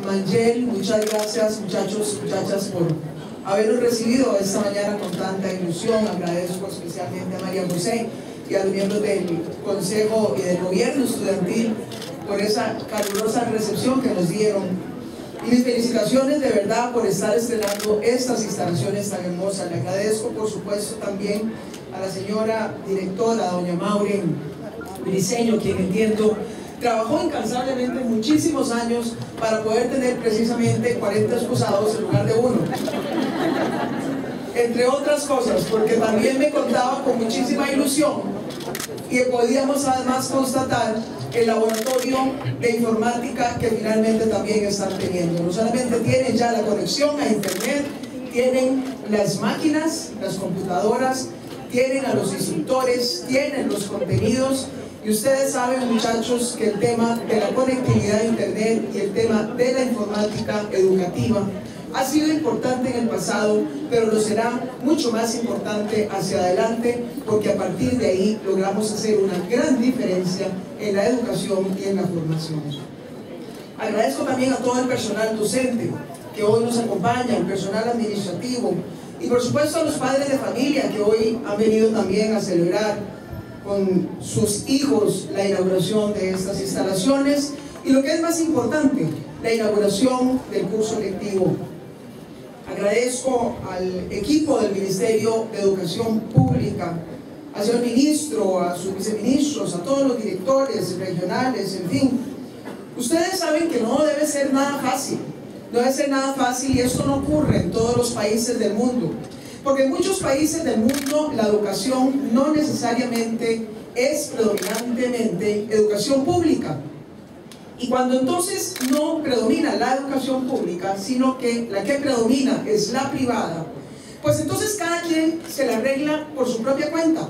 Mangel, muchas gracias muchachos, muchachas por habernos recibido esta mañana con tanta ilusión. Agradezco especialmente a María José y a los miembros del Consejo y del Gobierno Estudiantil por esa calurosa recepción que nos dieron. Y mis felicitaciones de verdad por estar estrenando estas instalaciones tan hermosas. Le agradezco por supuesto también a la señora directora, doña Maureen Briceño, quien entiendo trabajó incansablemente muchísimos años para poder tener precisamente 40 excusados en lugar de uno. Entre otras cosas, porque también me contaba con muchísima ilusión y podíamos además constatar el laboratorio de informática que finalmente también están teniendo. No solamente tienen ya la conexión a internet, tienen las máquinas, las computadoras, tienen a los instructores, tienen los contenidos. Y ustedes saben, muchachos, que el tema de la conectividad a internet y el tema de la informática educativa ha sido importante en el pasado, pero lo será mucho más importante hacia adelante, porque a partir de ahí logramos hacer una gran diferencia en la educación y en la formación. Agradezco también a todo el personal docente que hoy nos acompaña, el personal administrativo y por supuesto a los padres de familia que hoy han venido también a celebrar con sus hijos la inauguración de estas instalaciones y lo que es más importante, la inauguración del curso lectivo. Agradezco al equipo del Ministerio de Educación Pública, al señor ministro, a sus viceministros, a todos los directores regionales, en fin. Ustedes saben que no debe ser nada fácil, no debe ser nada fácil y esto no ocurre en todos los países del mundo. Porque en muchos países del mundo la educación no necesariamente es predominantemente educación pública. Y cuando entonces no predomina la educación pública, sino que la que predomina es la privada, pues entonces cada quien se la arregla por su propia cuenta.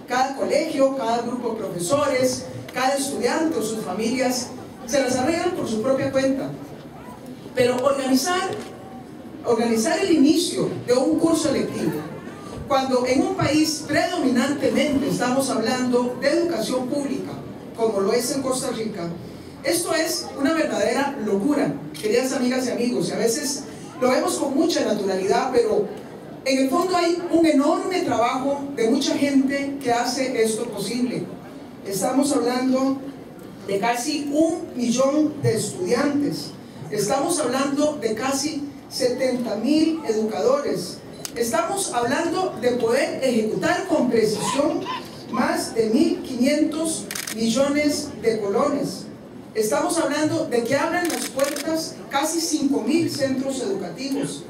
Cada colegio, cada grupo de profesores, cada estudiante o sus familias se las arreglan por su propia cuenta. Pero organizar el inicio de un curso lectivo, cuando en un país predominantemente estamos hablando de educación pública, como lo es en Costa Rica, esto es una verdadera locura, queridas amigas y amigos, y a veces lo vemos con mucha naturalidad, pero en el fondo hay un enorme trabajo de mucha gente que hace esto posible. Estamos hablando de casi 1 millón de estudiantes, estamos hablando de casi 70,000 educadores. Estamos hablando de poder ejecutar con precisión más de 1.500 millones de colones. Estamos hablando de que abran las puertas casi 5.000 centros educativos.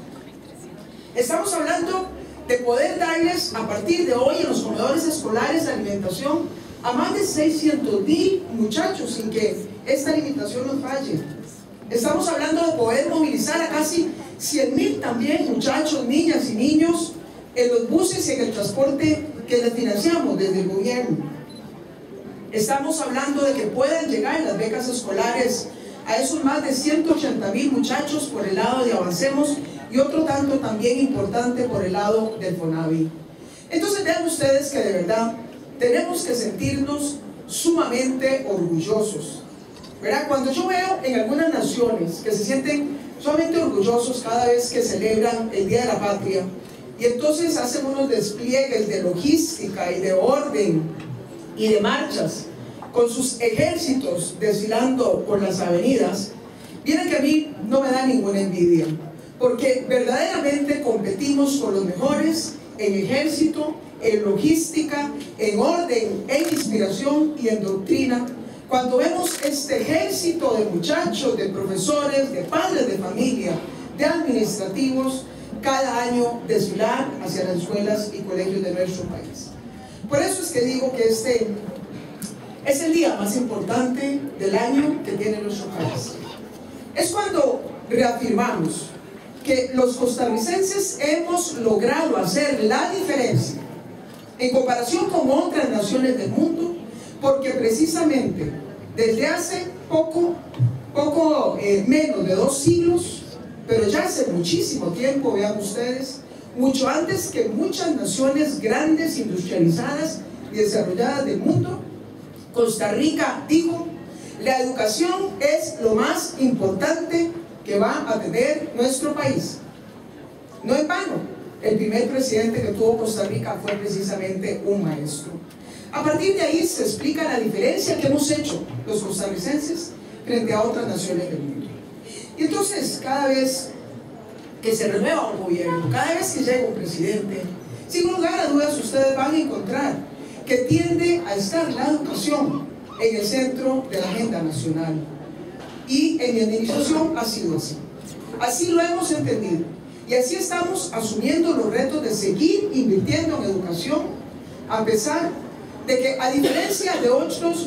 Estamos hablando de poder darles a partir de hoy en los comedores escolares alimentación a más de 600,000 muchachos sin que esta limitación nos falle. Estamos hablando de poder movilizar a casi 100,000 también muchachos, niñas y niños en los buses y en el transporte que les financiamos desde el gobierno. Estamos hablando de que puedan llegar las becas escolares a esos más de 180,000 muchachos por el lado de Avancemos y otro tanto también importante por el lado del FONAVI. Entonces vean ustedes que de verdad tenemos que sentirnos sumamente orgullosos. ¿Verdad? Cuando yo veo en algunas naciones que se sienten sumamente orgullosos cada vez que celebran el Día de la Patria y entonces hacen unos despliegues de logística y de orden y de marchas con sus ejércitos desfilando por las avenidas, miren que a mí no me da ninguna envidia, porque verdaderamente competimos con los mejores en ejército, en logística, en orden, en inspiración y en doctrina. Cuando vemos este ejército de muchachos, de profesores, de padres de familia, de administrativos, cada año desfilar hacia las escuelas y colegios de nuestro país. Por eso es que digo que este es el día más importante del año que tiene nuestro país. Es cuando reafirmamos que los costarricenses hemos logrado hacer la diferencia en comparación con otras naciones del mundo, porque precisamente desde hace poco menos de 2 siglos, pero ya hace muchísimo tiempo, vean ustedes, mucho antes que muchas naciones grandes, industrializadas y desarrolladas del mundo, Costa Rica dijo: La educación es lo más importante que va a tener nuestro país. No en vano, el primer presidente que tuvo Costa Rica fue precisamente un maestro. A partir de ahí se explica la diferencia que hemos hecho los costarricenses frente a otras naciones del mundo. Y entonces, cada vez que se renueva un gobierno, cada vez que llega un presidente, sin lugar a dudas ustedes van a encontrar que tiende a estar la educación en el centro de la agenda nacional. Y en mi administración ha sido así. Así lo hemos entendido. Y así estamos asumiendo los retos de seguir invirtiendo en educación, a pesar de que, a diferencia de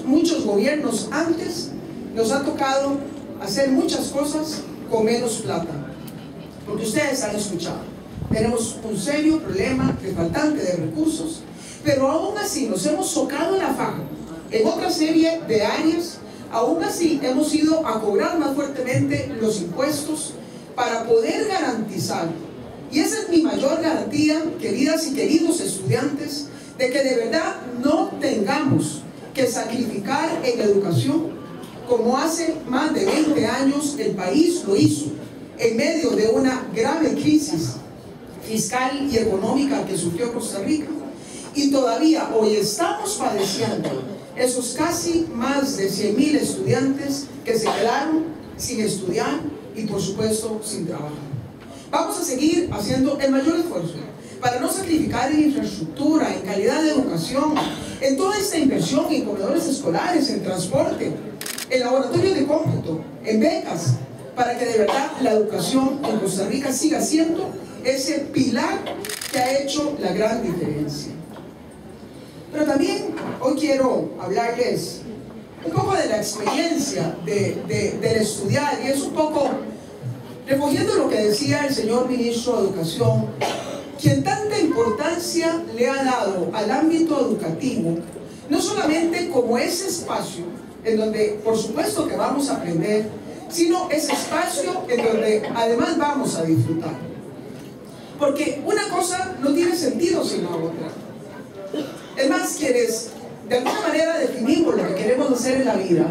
muchos gobiernos antes, nos ha tocado hacer muchas cosas con menos plata. Porque ustedes han escuchado, tenemos un serio problema de faltante de recursos, pero aún así nos hemos socado la faja en otra serie de áreas. Aún así hemos ido a cobrar más fuertemente los impuestos para poder garantizar, y esa es mi mayor garantía, queridas y queridos estudiantes, de que de verdad no tengamos que sacrificar en educación como hace más de 20 años el país lo hizo, en medio de una grave crisis fiscal y económica que sufrió Costa Rica, y todavía hoy estamos padeciendo esos casi más de 100,000 estudiantes que se quedaron sin estudiar y por supuesto sin trabajar. Vamos a seguir haciendo el mayor esfuerzo para no sacrificar en infraestructura, en calidad de educación, en toda esta inversión en comedores escolares, en transporte, en laboratorios de cómputo, en becas, para que de verdad la educación en Costa Rica siga siendo ese pilar que ha hecho la gran diferencia. Pero también hoy quiero hablarles un poco de la experiencia del estudiar, y es un poco recogiendo lo que decía el señor ministro de Educación, quien tanta importancia le ha dado al ámbito educativo, no solamente como ese espacio en donde por supuesto que vamos a aprender, sino ese espacio en donde además vamos a disfrutar. Porque una cosa no tiene sentido sin la otra. Es más, quienes de alguna manera definimos lo que queremos hacer en la vida,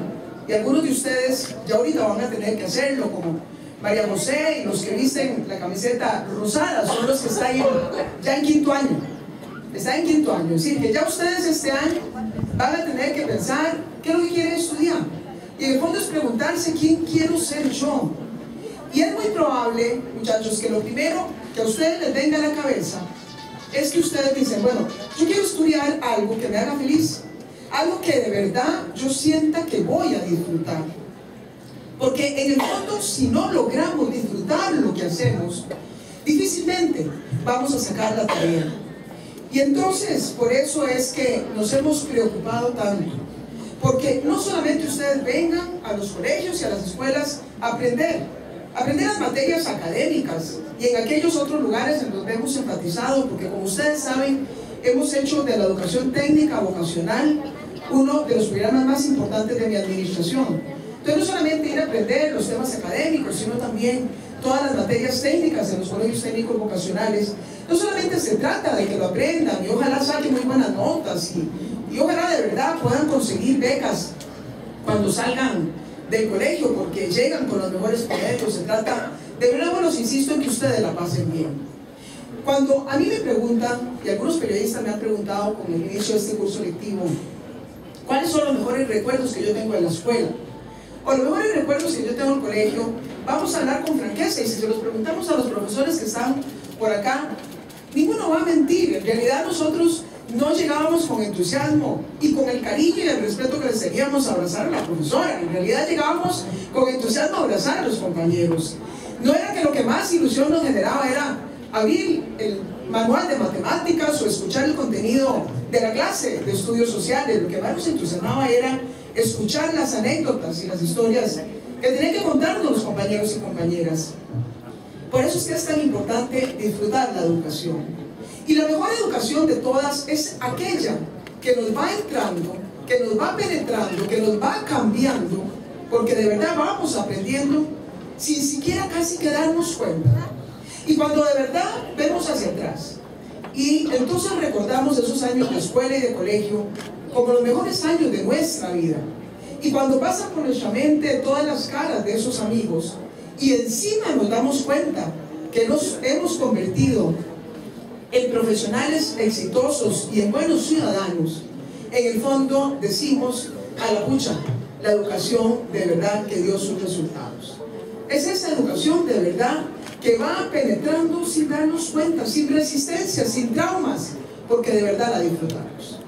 y algunos de ustedes ya ahorita van a tener que hacerlo, como María José y los que visten la camiseta rosada, son los que están ya en quinto año. Están en quinto año, es decir, que ya ustedes este año van a tener que pensar qué es lo que quieren estudiar. Y en el fondo es preguntarse quién quiero ser yo. Y es muy probable, muchachos, que lo primero que a ustedes les venga a la cabeza es que ustedes dicen, bueno, yo quiero estudiar algo que me haga feliz, algo que de verdad yo sienta que voy a disfrutar. Porque en el fondo, si no logramos disfrutar lo que hacemos, difícilmente vamos a sacar la tarea. Y entonces, por eso es que nos hemos preocupado tanto. Porque no solamente ustedes vengan a los colegios y a las escuelas a aprender las materias académicas y en aquellos otros lugares en donde hemos enfatizado, porque como ustedes saben, hemos hecho de la educación técnica vocacional uno de los programas más importantes de mi administración. Entonces, no solamente ir a aprender los temas académicos, sino también todas las materias técnicas en los colegios técnicos vocacionales. No solamente se trata de que lo aprendan y ojalá saquen muy buenas notas y ojalá de verdad puedan conseguir becas cuando salgan del colegio, porque llegan con los mejores promedios. Se trata de nuevo, los insisto en que ustedes la pasen bien. Cuando a mí me preguntan, y algunos periodistas me han preguntado con el inicio de este curso lectivo, ¿cuáles son los mejores recuerdos que yo tengo de la escuela? O los mejores recuerdos que yo tengo del colegio, vamos a hablar con franqueza, y si se los preguntamos a los profesores que están por acá, ninguno va a mentir. En realidad nosotros no llegábamos con entusiasmo y con el cariño y el respeto que les teníamos a abrazar a la profesora. En realidad llegábamos con entusiasmo a abrazar a los compañeros. No era que lo que más ilusión nos generaba era abrir el manual de matemáticas o escuchar el contenido de la clase de estudios sociales. Lo que más nos entusiasmaba era escuchar las anécdotas y las historias que tenían que contarnos los compañeros y compañeras. Por eso es que es tan importante disfrutar la educación. Y la mejor educación de todas es aquella que nos va entrando, que nos va penetrando, que nos va cambiando, porque de verdad vamos aprendiendo sin siquiera casi que darnos cuenta. Y cuando de verdad vemos hacia atrás y entonces recordamos esos años de escuela y de colegio como los mejores años de nuestra vida, Y cuando pasan por nuestra mente todas las caras de esos amigos, y encima nos damos cuenta que nos hemos convertido en profesionales exitosos y en buenos ciudadanos, en el fondo decimos: a la pucha, la educación de verdad que dio sus resultados. Es esa educación de verdad que va penetrando sin darnos cuenta, sin resistencia, sin traumas, porque de verdad la disfrutamos.